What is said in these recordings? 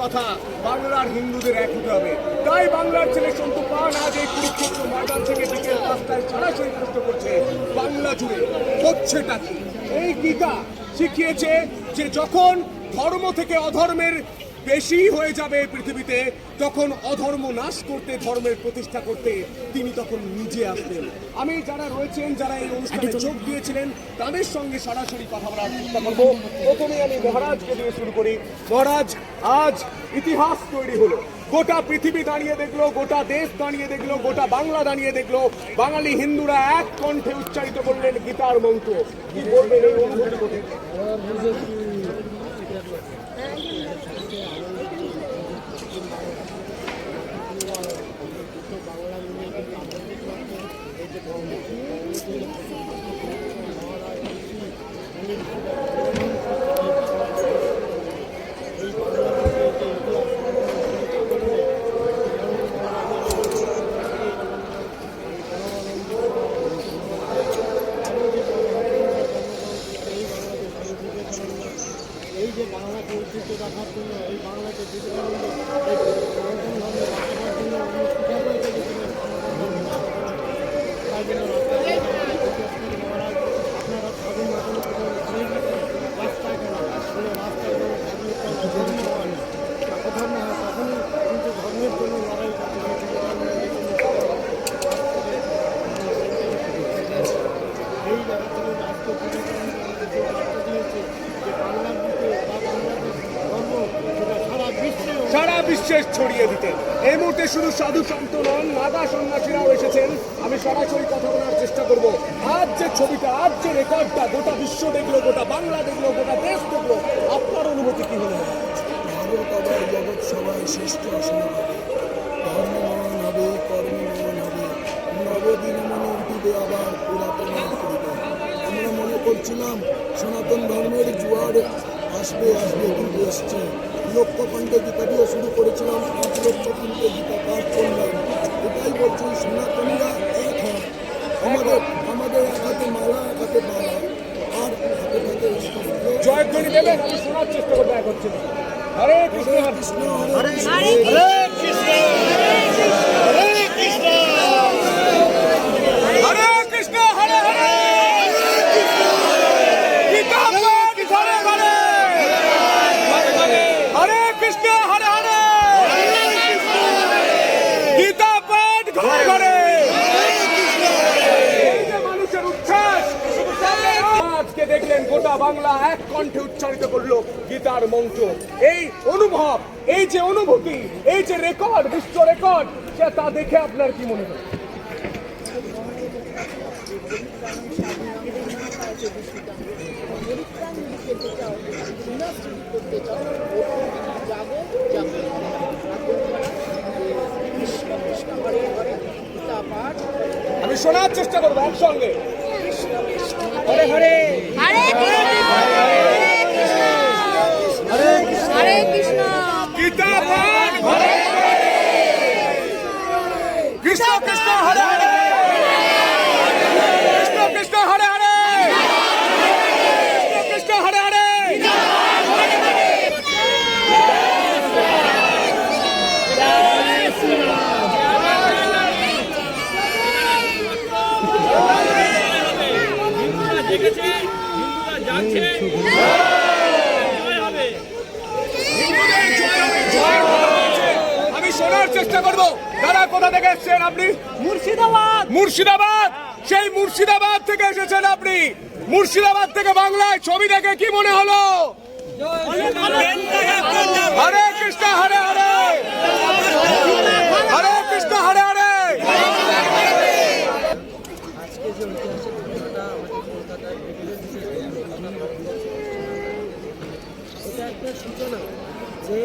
কথা, বাংলার হিন্দুদের এক হতে হবে। তাই বাংলার ছেলে সন্তু পান আজ এই কুরুক্ষেত্র ময়দান থেকে বিকেল 5টায় সরাসরি প্রশ্ন করছে, বাংলা জুড়ে হচ্ছেটা কি? এই গীতা শিখিয়েছে যে যখন ধর্ম থেকে অধর্মের বেশি হয়ে যাবে পৃথিবীতে, তখন অধর্ম নাশ করতে, ধর্মের প্রতিষ্ঠা করতে তিনি তখন নিজে আসবেন। আমি যারা রয়েছেন, যারা এই অনুষ্ঠানে যোগ দিয়েছিলেন, তাদের সঙ্গে সরাসরি কথা বলার চেষ্টা করব। প্রথমে আমি মহারাজকে দিয়ে শুরু করি। মহারাজ, আজ ইতিহাস তৈরি হলো, গোটা পৃথিবী দাঁড়িয়ে দেখলো, গোটা দেশ দাঁড়িয়ে দেখলো, গোটা বাংলা দাঁড়িয়ে দেখলো, বাঙালি হিন্দুরা এক কণ্ঠে উচ্চারিত করলেন গীতার মন্ত্র। কি বলবেন এই অনুভূতি করতে? এই যে বাংলাকে ঐতিহ্য রাখার জন্য, এই বাংলাকে আপনারা স্বাধীন রাস্তায় কোথাও না হয় তখনই কিন্তু ধর্মের জন্য লড়াই করতে এই জায়গা থেকে রাষ্ট্র দিয়েছে যে বাংলার দিকে বা বাংলাদেশ ধর্ম সেটা সারা বিশ্বে ছড়িয়ে দিতে। এই মুহূর্তে শুধু সাধু সন্ত নন, নাগা সন্ন্যাসীরাও এসেছেন। আমি সরাসরি কথা বলার চেষ্টা করব। আজ যে ছবিটা, আজ যে রেকর্ডটা গোটা বিশ্ব দেখলো, গোটা বাংলা দেখলো, গোটা দেশ দেখলো, আপনার অনুভূতি কি হলো? ভারত আবার জগৎ সবাই শ্রেষ্ঠ আসনে হবে, ধর্ম মনন হবে, কর্ম মনন হবে, নবদিন মনে উঠিবে আবার পুরাতন করিবে। আমরা মনে করছিলাম সনাতন ধর্মের জোয়ার আসবে কিন্তু এসছে। লক্ষ্যকণ্ঠে গীতা দিয়ে শুরু করেছিলাম, 5 লক্ষ কিন্তু গীতা পাঠ করলাম। এটাই বলছি, সনাতনীরা এক হয়। আমাদের এক হাতে মালা, এক হাতে বালা, আর হাতে হাতে জয়ধ্বনি দেবেন। আমি শোনার চেষ্টা করবো। এক হচ্ছে হরে কৃষ্ণ কৃষ্ণ হরে কৃষ্ণ কৃষ্ণ হরে কৃষ্ণ হরে হরে গীতা পাঠ ঘরে ঘরে, হরে কৃষ্ণ হরে হরে গীতা পাঠ ঘরে ঘরে। মানুষের উচ্ছ্বাস আজকে দেখলেন, গোটা বাংলা এক কণ্ঠে উচ্চারিত করলো গীতার মন্ত্র। এই অনুভব, এই যে অনুভূতি, এই যে রেকর্ড, বিশ্ব রেকর্ড, তা দেখে আপনার কি মনে হয়? আমি শোনার চেষ্টা করবো একসঙ্গে। হরে হরে হরে কৃষ্ণ গীতা পাঠ ঘরে ঘরে, কৃষ্ণ কৃষ্ণ হরে হরে কৃষ্ণ কৃষ্ণ হরে হরে কৃষ্ণ কৃষ্ণ হরে হরে। আমি শোনার চেষ্টা করবো। দাদা, কোথা থেকে এসেছেন আপনি? মুর্শিদাবাদ। মুর্শিদাবাদ? সেই মুর্শিদাবাদ থেকে এসেছেন আপনি। মুর্শিদাবাদ থেকে বাংলায় ছবি দেখে কি মনে হলো? হরে কৃষ্ণ হরে হরে হরে কৃষ্ণ হরে হরে। আজকে যে ঐতিহাসিক ঘটনাটা আমাদের কলকাতায় এটা একটা সূচনা যে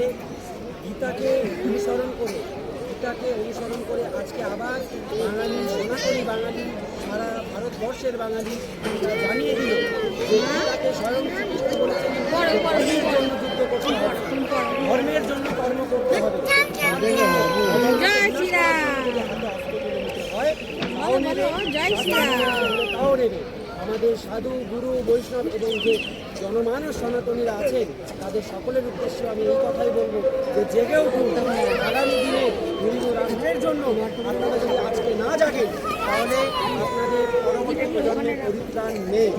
গীতাকে অনুসরণ করে আজকে আবার বাঙালি, সনাতনী বাঙালি, সারা ভারতবর্ষের বাঙালি জানিয়ে দিল যে গীতাকে স্বয়ং শ্রীকৃষ্ণ বলেছেন ধর্মের জন্য যুদ্ধ করতে হবে, ধর্মের জন্য কর্ম করতে হবে। তাও নেবে আমাদের সাধু, গুরু, বৈষ্ণব এবং যে জনমানস সনাতনীরা আছেন তাদের সকলের উদ্দেশ্যে আমি এই কথাই বলবো যে জেগে উঠুন। আগামী দিনে হিন্দু রাষ্ট্রের জন্য আপনারা যদি আজকে না জাগেন তাহলে আপনাদের পরবর্তী প্রজন্মের পরিত্রাণ নেই।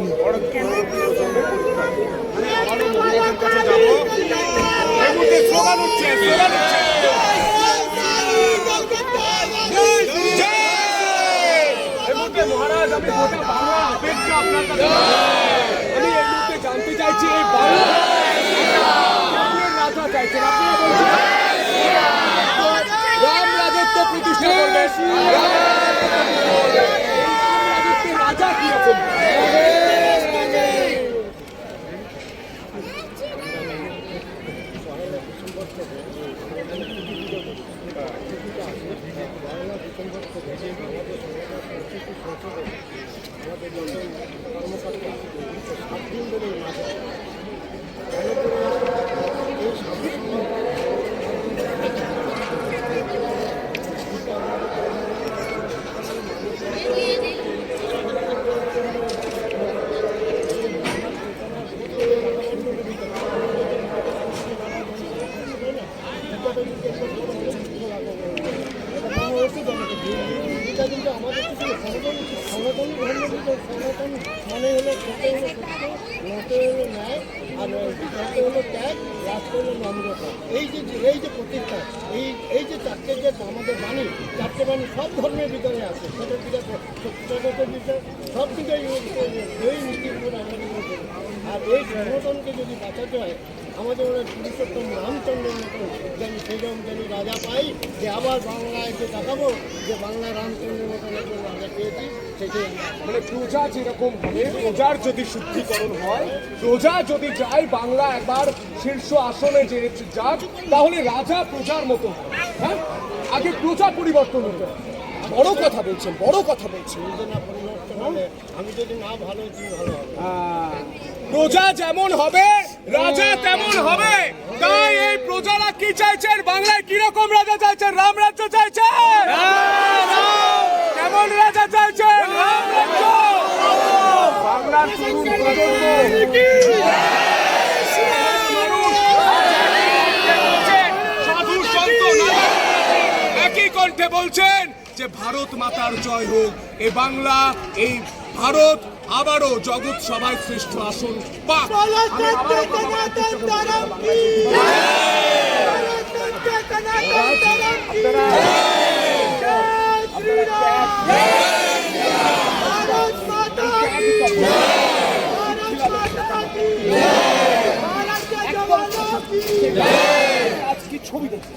আরো মহারাজের কাছে যাবো। এই মুহূর্তে স্লোগান উঠছে, স্লোগান উঠছে। এই মুহূর্তে মহারাজ, আমি গোটা বাংলা অপেক্ষা আপনার কাছে। আমি এই মুহূর্তে জানতে চাইছি, এই বাংলা রাজা চাইছেন, আপনারা বলছেন রাম রাজত্ব প্রতিষ্ঠা করবে। রাজা কিরকম? মানে হলো খেতে হলো সত্য, নাতে হলো ন্যায়, আর খেতে হলো ত্যাগ, রাস্তা হলো নম্রতা। এই যে প্রতীকটা, এই যে চারটে যে আমাদের বাণী, চারটে বাণী সব ধর্মের ভিতরে আছে। ছোটো ছোটো বিষয় সব দিকেই এই নীতির উপর আমাদের করি। আর এই সংগঠনকে যদি বাঁচাতে হয় আমাদের ওরা পুরুষোত্তম রামচন্দ্রের মতো যেন সেরকম যেন রাজা পাই, যে আবার বাংলায় যে দেখাবো যে বাংলা রামচন্দ্রের মতো একজন রাজা পেয়েছি, সেটাই মানে প্রজা যেরকম হবে, প্রজার যদি শুদ্ধিকরণ হয়, প্রজা যদি যায় বাংলা একবার শীর্ষ আসনে যে যাক, তাহলে রাজা প্রজার মতো হয়। হ্যাঁ, আগে প্রজা পরিবর্তন হতে হবে। বড় কথা বলছেন, বড় কথা বলছেন। নিজে না পরিবর্তন হলে আমি যদি না ভালো হচ্ছি ভালো হবে। প্রজা যেমন হবে রাজা তেমন হবে। তাই এই প্রজারা কি চাইছেন? বাংলায় কিরকম রাজা চাইছেন? রাম রাজ্য চাইছেন? কেমন রাজা চাইছেন? রাম রাজ্য। বাংলার তরুণ প্রজন্ম সাধু সন্ত একই কণ্ঠে বলছেন যে ভারত মাতার জয় হোক, এ বাংলা, এই ভারত আবারও জগৎ সভায় শ্রেষ্ঠ আসন পাক। আজকে ছবি দেখি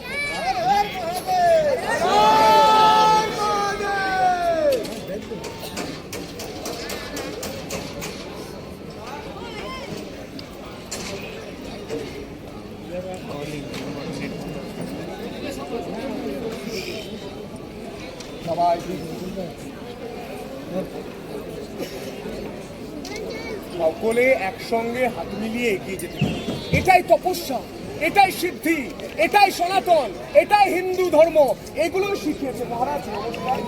সবাই সকলে একসঙ্গে হাত মিলিয়ে এগিয়ে যেতে হবে। এটাই তপস্যা, এটাই সিদ্ধি, এটাই সনাতন, এটাই হিন্দু ধর্ম। এগুলো শিখিয়েছে মহারাজ। নমস্কার,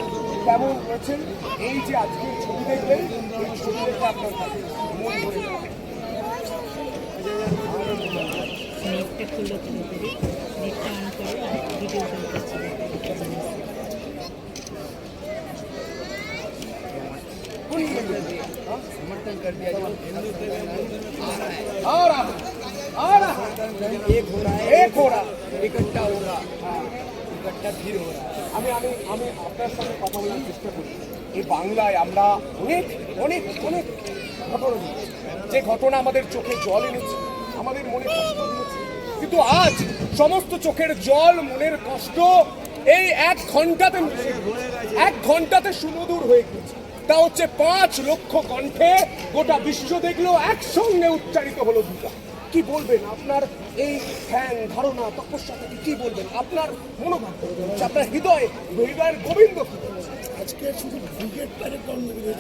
কেমন রয়েছেন? এই যে আজকের ছবি দেখলেন, এই ছবি দেখে আপনার কাছে মন ভরে যাবে। एक हो रहा, इकट्ठा होगा, इकट्ठा फिर हो रहा। আমি আপনার সঙ্গে কথা বলার চেষ্টা করি। এই বাংলায় আমরা অনেক অনেক অনেক ঘটনা দেখেছি, যে ঘটনা আমাদের চোখে জল এনেছে, আমাদের মনে কষ্ট দিয়েছে। কিন্তু আজ সমস্ত চোখের জল, মনের কষ্ট এই 1 ঘন্টাতে মিশে গেছে, 1 ঘন্টাতে সুমধুর হয়ে গেছে। তা হচ্ছে 5 লক্ষ কণ্ঠে গোটা বিশ্ব দেখলো, একসঙ্গে উচ্চারিত হলো গীতা। কি বলবেন আপনার এই ধ্যান ধারণা তপস্যা থেকে? কি বলবেন আপনার মনোভাব, আপনার হৃদয়ের গোবিন্দ কি? আজকে শুধু ব্রিগেড প্যারেড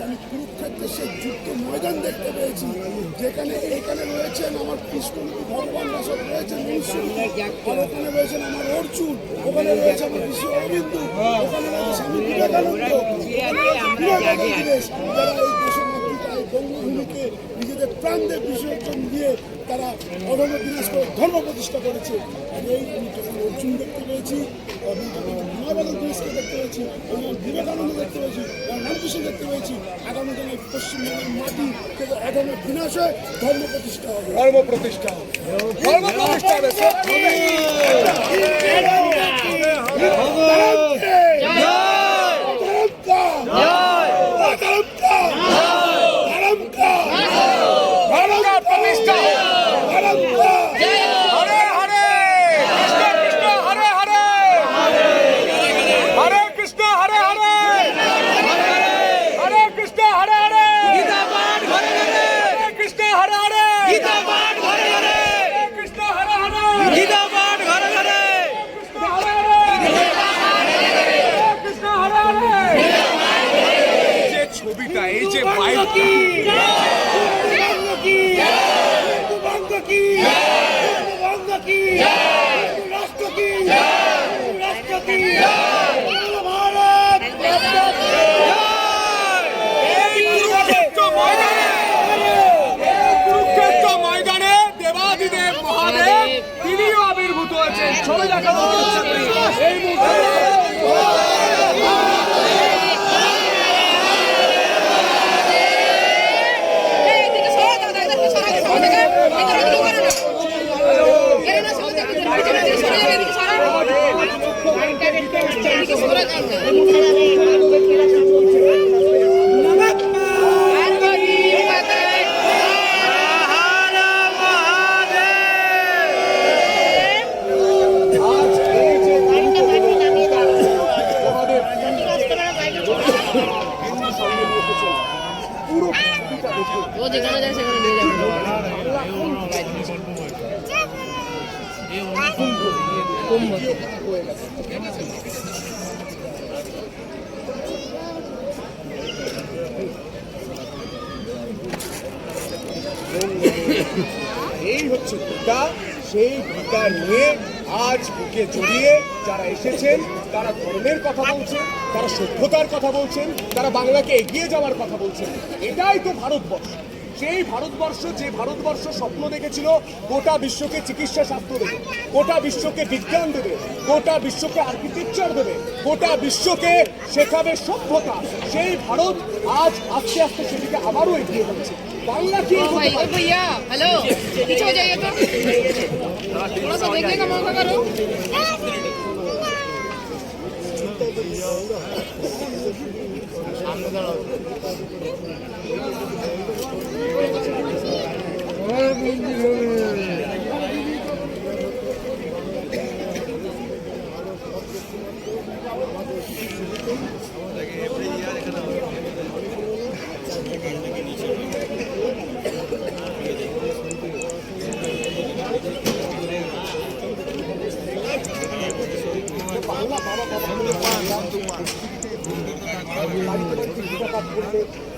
আমি কুরুক্ষেত্রের সেই যুদ্ধ ময়দান দেখতে পেয়েছি, যেখানে এখানে রয়েছেন আমার কৃষ্ণমূর্তি ভগবানরা সব রয়েছেন, আর ওখানে রয়েছেন আমার অর্জুন, ওখানে রয়েছে আমার ঋষি অরবিন্দ, ওখানে রয়েছে স্বামী বিবেকানন্দ, যারা এই দেশের মাতৃকা, এই বঙ্গভূমিকে নিজেদের প্রাণদের বিসর্জন দিয়ে তারা অধর্ম বিনাশ করে ধর্ম প্রতিষ্ঠা করেছে। আর এই আমি যখন অর্জুন দেখতে পেয়েছি, আমি যখন মহাবাদক দিবসকে দেখতে পেয়েছি, আমি যখন বিবেকানন্দ দেখতে পেয়েছি, আমি রামকৃষ্ণ দেখতে পেয়েছি, আগামী দিনে পশ্চিমবঙ্গের মাটি থেকে অধর্ম বিনাশ হয়, ধর্ম প্রতিষ্ঠা হবে। ধর্ম প্রতিষ্ঠা হবে। ধর্ম প্রতিষ্ঠা হবে। ছবিটা এই যে কুরুক্ষেত্র ময়দানে দেবাদিদেব মহাদেব তিনিও আবির্ভূত হয়েছেন। ছবি দেখানো হচ্ছে এই মুহূর্তে। ও যেখানে যায় সেখানে নিয়ে যাবে। এই হচ্ছে গীতা। সেই গীতা নিয়ে আজ বুকে জড়িয়ে যারা এসেছেন তারা ধর্মের কথা বলছেন, তারা সভ্যতার কথা বলছেন, তারা বাংলাকে এগিয়ে যাওয়ার কথা বলছেন। এটাই তো ভারতবর্ষ। সেই ভারতবর্ষ যে ভারতবর্ষ স্বপ্ন দেখেছিল গোটা বিশ্বকে চিকিৎসা শাস্ত্র দেবে, গোটা বিশ্বকে বিজ্ঞান দেবে, গোটা বিশ্বকে আর্কিটেকচার দেবে, গোটা বিশ্বকে শেখাবে সভ্যতা, সেই ভারত আজ আস্তে আস্তে সেদিকে আবারও এগিয়ে যাচ্ছে। बांग्ला की भाई ओ भैया हेलो पीछे हो जाइए तो थोड़ा सा देखने का मौका करो।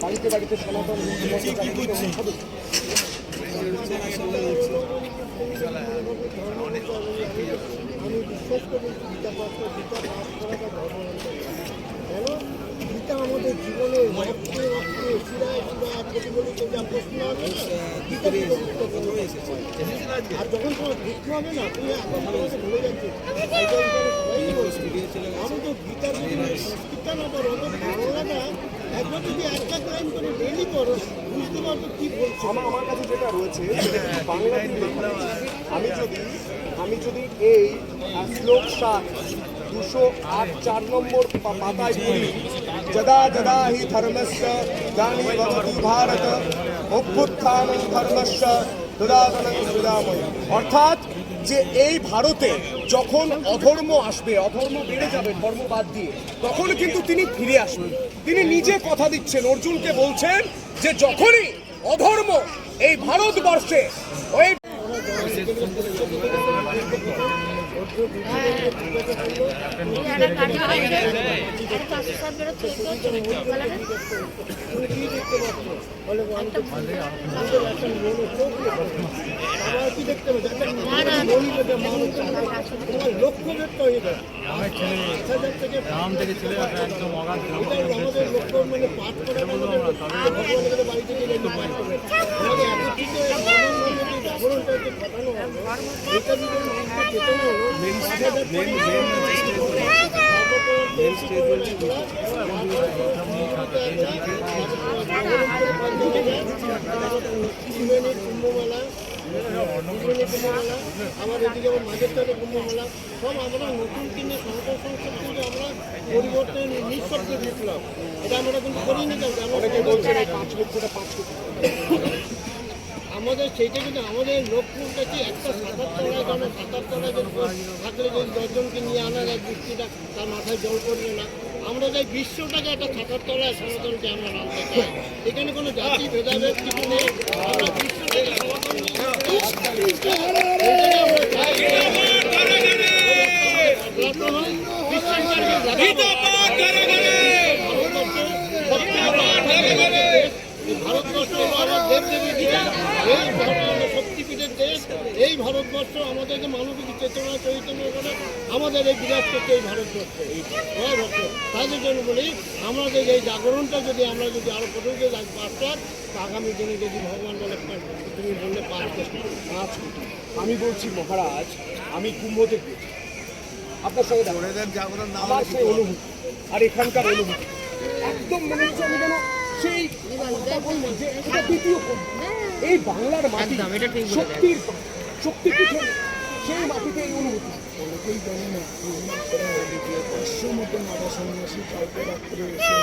বাড়িতে বাড়িতে সনাতন আমি বিশ্বাস করি গীতা পাঠ গীতা পাঠ করাটা ধর্মান্তর কেন গীতা আমাদের জীবনে রক্তে রক্তে শিরায় শিরায় প্রতিফলিত যা প্রশ্ন আছে গীতা থেকে উত্তর এসেছে। আর যখন তোমার দুঃখ হবে না তুমি এখন তোমাকে ভুলে যাচ্ছে আমি তো গীতার সংস্কৃতটা না করো তো বাংলাটা একবার যদি একটা ক্রাইম করে ডেলি করো বুঝতে পারবো কি বলছো। আমার কাছে যেটা রয়েছে বাংলা আমি যদি এই শ্লোক 208 নম্বর পাতায় পড়ি, যদা যদা হি ধর্মস্য গ্লানির্ভবতি ভারত অভ্যুত্থানং ধর্মস্য তদাতনং সৃজামহি। অর্থাৎ যে এই ভারতে যখন অধর্ম আসবে, অধর্ম বেড়ে যাবে ধর্ম বাদ দিয়ে, তখন কিন্তু তিনি ফিরে আসবেন। তিনি নিজে কথা দিচ্ছেন, অর্জুনকে বলছেন যে যখনই অধর্ম এই ভারতবর্ষে ওই গ্রাম থেকে ছেলে একদম অগাধ গ্রাম আমাদের লক্ষ্য মানে পাঠ করে বাড়ি থেকে পাঠ করে আমাদের এত যে ঘটানো হলো এটা যদি মানুষকে চেতনা হলো কুম্ভমেলা আমার এদিকে আবার মাঝের তলে কুম্ভমেলা সব আমরা নতুন কিনে সনাতন সংসদ কিন্তু আমরা পরিবর্তন নিঃশব্দে দিয়েছিলাম। এটা আমরা কিন্তু করিনি আমাদের সেইটা কিন্তু আমাদের লক্ষ্যটা কি একটা সাঁতার তলায় কেন সাঁতার তলায় থাকলে যদি 10 জনকে নিয়ে আনা যায় বৃষ্টিটা তার মাথায় জল পড়বে না। আমরা চাই বিশ্বটাকে একটা ছাতার তলায় সনাতনকে আমরা আনতে চাই। এখানে কোনো জাতি ভেদাভেদ কিছু নেই, আমরা বিশ্বটাকে সনাতন ভারতবর্ষ আমার দেবদেবী এই শক্তিপীঠের দেশ। এই ভারতবর্ষ আমাদেরকে মানবিক চেতনা চৈতন্য করে আমাদের এই বিরাট করছে এই ভারতবর্ষ তাদের জন্য বলি আমাদের এই জাগরণটা যদি আমরা যদি আরো প্রথমে পাঁচটার আগামী দিনে যদি ভগবান বলে তুমি বললে 5 কোটি। আমি বলছি মহারাজ, আমি কুম্ভ থেকে আপনার সঙ্গে আমার সেই অনুভূতি আর এখানকার অনুভূতি একদম মনে হচ্ছে আমি যেন সেই কথা বললাম যে এটা দ্বিতীয় কুম্ভ। এই বাংলার মাটি শক্তিপীঠের সেই মাটিতে এই অনুভূতি অনেকেই জানে না 500 মতো নাগা সন্ন্যাসী কালকে রাত্রে এসে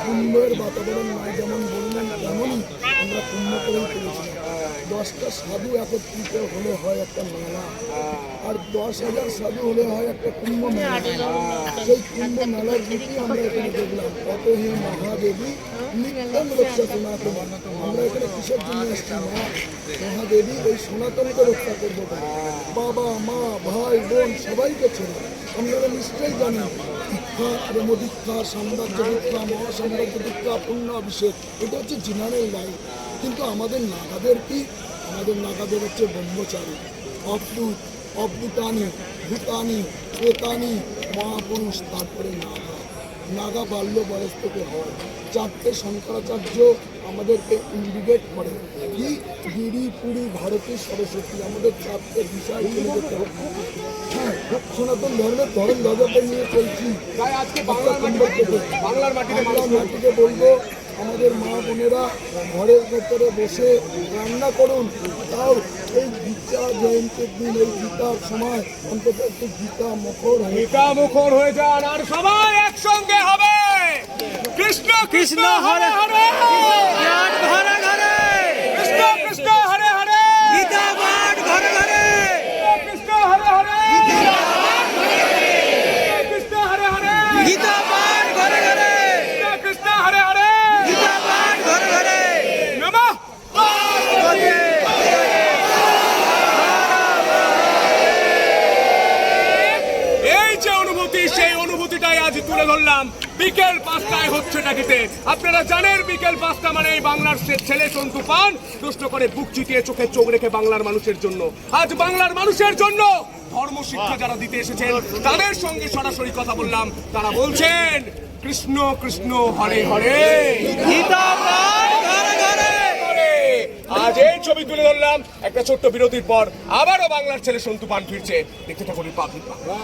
কুম্ভের বাতাবরণ নয় যেমন বললেন তেমনই আমরা কুম্ভ করেই করেছিলাম। 10টা সাধু একত্রিত হলে হয় একটা মেলা, আর 10,000 সাধু হলে হয় একটা কুম্ভ মেলা। সেই কুম্ভ মেলার রীতি আমরা এখানে দেখলাম। কত হে মহাদেবী নিত্যম রক্ষা সনাতন। আমরা এখানে কিসের জন্য এসেছি? মহাদেবী এই সনাতনকে রক্ষা করবো। বাবা মা ভাই বোন সবাইকে ছেড়ে আপনারা নিশ্চয়ই জানেন দীক্ষা প্রেমদীক্ষা সাম্রাজ্য দীক্ষা মহাসাম্রাজ্য দীক্ষা পূর্ণ অভিষেক এটা হচ্ছে জেনারেল লাইফ। কিন্তু আমাদের নাগাদের কি? আমাদের নাগাদের হচ্ছে ব্রহ্মচারী, অবধূত, অবধূতানি, ভূতানি, প্রেতানি, মহাপুরুষ, তারপরে নাগা বাল্য বয়স থেকে হয়। 4টে শঙ্করাচার্য আমাদেরকে ইন্ডিকেট করে কি গিরি পুরী ভারতী সরস্বতী আমাদের 4টে বিষয় চলে যেতে হবে। হ্যাঁ, সনাতন ধর্মের ধর্ম ধ্বজাকে নিয়ে চলছি। আজকে বাংলার মাটিতে বলবো আমাদের মা বোনেরা ঘরের ভেতরে বসে রান্না করুন, তাও এই গীতা জয়ন্তীর দিন এই গীতার সময় অন্তত একটু গীতা মুখর হয়ে যান আর সবাই একসঙ্গে হবে কৃষ্ণ কৃষ্ণ হরে হরে ঘরে ঘরে কৃষ্ণ কৃষ্ণ হরে হরে গীতা পাঠ ঘরে ঘরে কৃষ্ণ হরে হরে কৃষ্ণ হরে হরে গীতা পাঠ ঘরে ঘরে কৃষ্ণ হরে হরে গীতা পাঠ ঘরে ঘরে নমঃ পার্বতী। এই যে অনুভূতি সেই অনুভূতিটাই আজ তুলে ধরলাম। বিকেল 5টায় হচ্ছে ডাকিতে। আপনারা জানেন বিকেল 5টা মানে এই বাংলার ছেলে সন্তু পান প্রশ্ন করে বুক চিতিয়ে চোখে চোখ রেখে বাংলার মানুষের জন্য। আজ বাংলার মানুষের জন্য ধর্ম শিক্ষা যারা দিতে এসেছেন তাদের সঙ্গে সরাসরি কথা বললাম। তারা বলছেন কৃষ্ণ কৃষ্ণ হরে হরে গীতা পাঠ ঘরে ঘরে। আজ এই ছবি তুলে ধরলাম। একটা ছোট্ট বিরতির পর আবারও বাংলার ছেলে সন্তু পান ফিরছে। দেখতে থাকুন পাবলিক বাংলা।